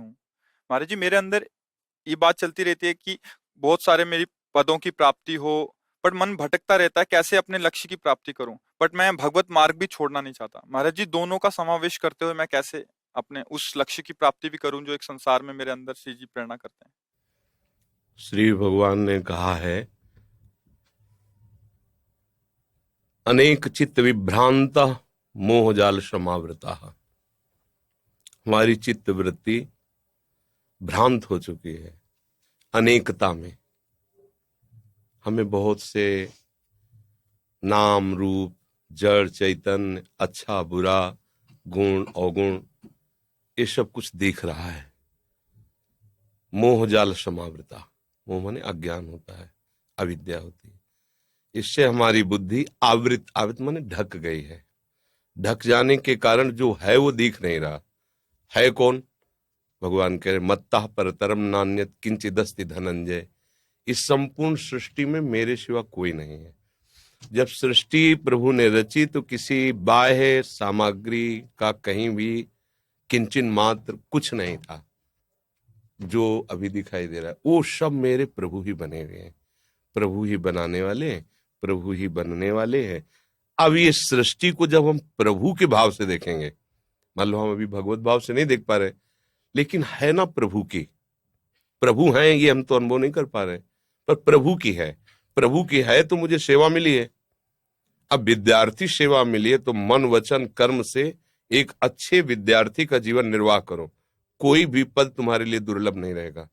हूँ। महाराज जी, मेरे अंदर ये बात चलती रहती है कि बहुत सारे मेरी पदों की प्राप्ति हो, बट मन भटकता रहता है कैसे अपने लक्ष्य की प्राप्ति करूं। बट मैं भगवत मार्ग भी छोड़ना नहीं चाहता। महाराज जी, दोनों का समावेश करते हुए मैं कैसे अपने उस लक्ष्य की प्राप्ति भी करूं जो एक संसार में मेरे अंदर से जी प्रेरणा करते हैं। श्री भगवान ने कहा है, अनेक चित्त विभ्रांता मोहजाल समावृता। हमारी चित्त वृत्ति भ्रांत हो चुकी है अनेकता में। हमें बहुत से नाम रूप, जड़ चैतन्य, अच्छा बुरा, गुण अवगुण, ये सब कुछ दिख रहा है। मोहजाल समावृता, मोह माने अज्ञान होता है, अविद्या होती है। इससे हमारी बुद्धि आवृत, आवृत माने ढक गई है। ढक जाने के कारण जो है वो दिख नहीं रहा है। कौन? भगवान कह रहे, मत्तः परतरम नान्यत् किंचिदस्ति धनंजय। इस संपूर्ण सृष्टि में मेरे सिवा कोई नहीं है। जब सृष्टि प्रभु ने रची तो किसी बाह्य सामग्री का कहीं भी किंचन मात्र कुछ नहीं था। जो अभी दिखाई दे रहा है वो सब मेरे प्रभु ही बने हुए हैं, प्रभु ही बनाने वाले हैं, प्रभु ही बनने वाले हैं। अब ये सृष्टि को जब हम प्रभु के भाव से देखेंगे, मान लो हम अभी भगवत भाव से नहीं देख पा रहे, लेकिन है ना प्रभु की, प्रभु हैं ये हम तो अनुभव नहीं कर पा रहे, पर प्रभु की है। प्रभु की है तो मुझे सेवा मिली है। अब विद्यार्थी सेवा मिली है तो मन वचन कर्म से एक अच्छे विद्यार्थी का जीवन निर्वाह करो। कोई भी पद तुम्हारे लिए दुर्लभ नहीं रहेगा।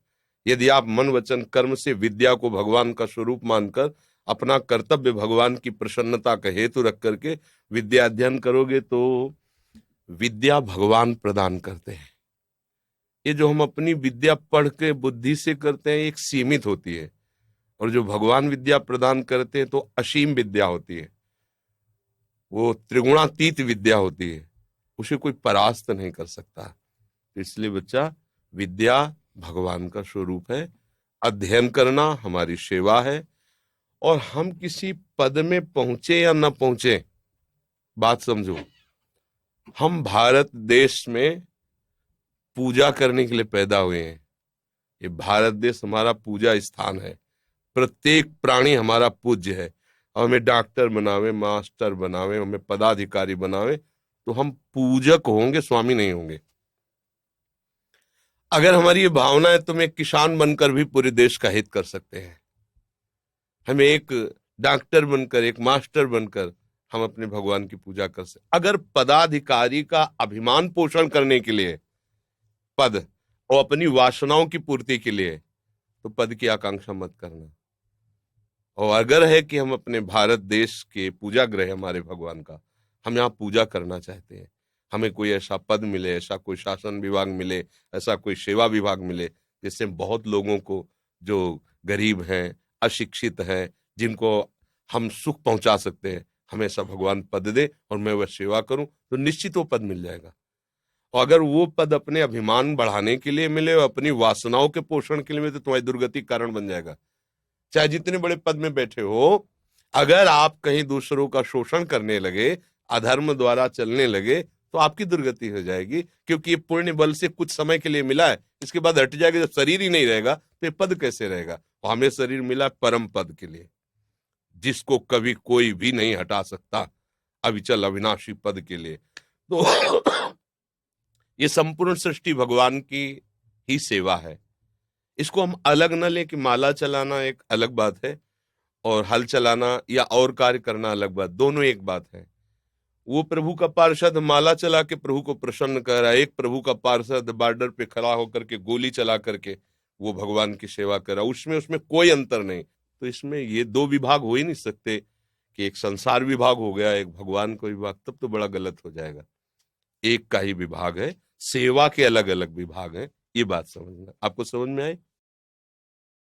यदि आप मन वचन कर्म से विद्या को भगवान का स्वरूप मानकर अपना कर्तव्य भगवान की प्रसन्नता का हेतु रख करके विद्या अध्ययन करोगे तो विद्या भगवान प्रदान करते हैं। ये जो हम अपनी विद्या पढ़ के बुद्धि से करते हैं एक सीमित होती है, और जो भगवान विद्या प्रदान करते हैं तो असीम विद्या होती है। वो त्रिगुणातीत विद्या होती है, उसे कोई परास्त नहीं कर सकता। इसलिए बच्चा, विद्या भगवान का स्वरूप है, अध्ययन करना हमारी सेवा है। और हम किसी पद में पहुंचे या न पहुंचे, बात समझो, हम भारत देश में पूजा करने के लिए पैदा हुए हैं। ये भारत देश हमारा पूजा स्थान है। प्रत्येक प्राणी हमारा पूज्य है। और हमें डॉक्टर बनावे, मास्टर बनावे, हमें पदाधिकारी बनावे तो हम पूजक होंगे, स्वामी नहीं होंगे। अगर हमारी ये भावना है तो हम एक किसान बनकर भी पूरे देश का हित कर सकते हैं। हमें एक डॉक्टर बनकर, एक मास्टर बनकर हम अपने भगवान की पूजा कर सकते। अगर पदाधिकारी का अभिमान पोषण करने के लिए पद और अपनी वासनाओं की पूर्ति के लिए, तो पद की आकांक्षा मत करना। और अगर है कि हम अपने भारत देश के पूजा ग्रह हमारे भगवान का, हम यहाँ पूजा करना चाहते हैं, हमें कोई ऐसा पद मिले, ऐसा कोई शासन विभाग मिले, ऐसा कोई सेवा विभाग मिले जिससे बहुत लोगों को, जो गरीब हैं, अशिक्षित हैं, जिनको हम सुख पहुंचा सकते हैं, हमें ऐसा भगवान पद दे और मैं वह सेवा करूं, तो निश्चित वो पद मिल जाएगा। और अगर वो पद अपने अभिमान बढ़ाने के लिए मिले और अपनी वासनाओं के पोषण के लिए मिले तो तुम्हारी दुर्गति कारण बन जाएगा। चाहे जितने बड़े पद में बैठे हो, अगर आप कहीं दूसरों का शोषण करने लगे, अधर्म द्वारा चलने लगे, तो आपकी दुर्गति हो जाएगी। क्योंकि ये पुण्य बल से कुछ समय के लिए मिला है, इसके बाद हट जाएगा। जब शरीर ही नहीं रहेगा तो ये पद कैसे रहेगा? और हमें शरीर मिला परम पद के लिए, जिसको कभी कोई भी नहीं हटा सकता, अविचल अविनाशी पद के लिए। तो ये संपूर्ण सृष्टि भगवान की ही सेवा है। इसको हम अलग न ले कि माला चलाना एक अलग बात है और हल चलाना या और कार्य करना अलग बात, दोनों एक बात है। वो प्रभु का पार्षद माला चला के प्रभु को प्रसन्न कर रहा है, एक प्रभु का पार्षद बॉर्डर पे खड़ा होकर के गोली चला करके वो भगवान की सेवा कर रहा है। उसमें कोई अंतर नहीं। तो इसमें ये दो विभाग हो ही नहीं सकते कि एक संसार विभाग हो गया, एक भगवान का विभाग, तब तो बड़ा गलत हो जाएगा। एक का ही विभाग है, सेवा के अलग अलग विभाग है। ये बात समझना। आपको समझ में आए?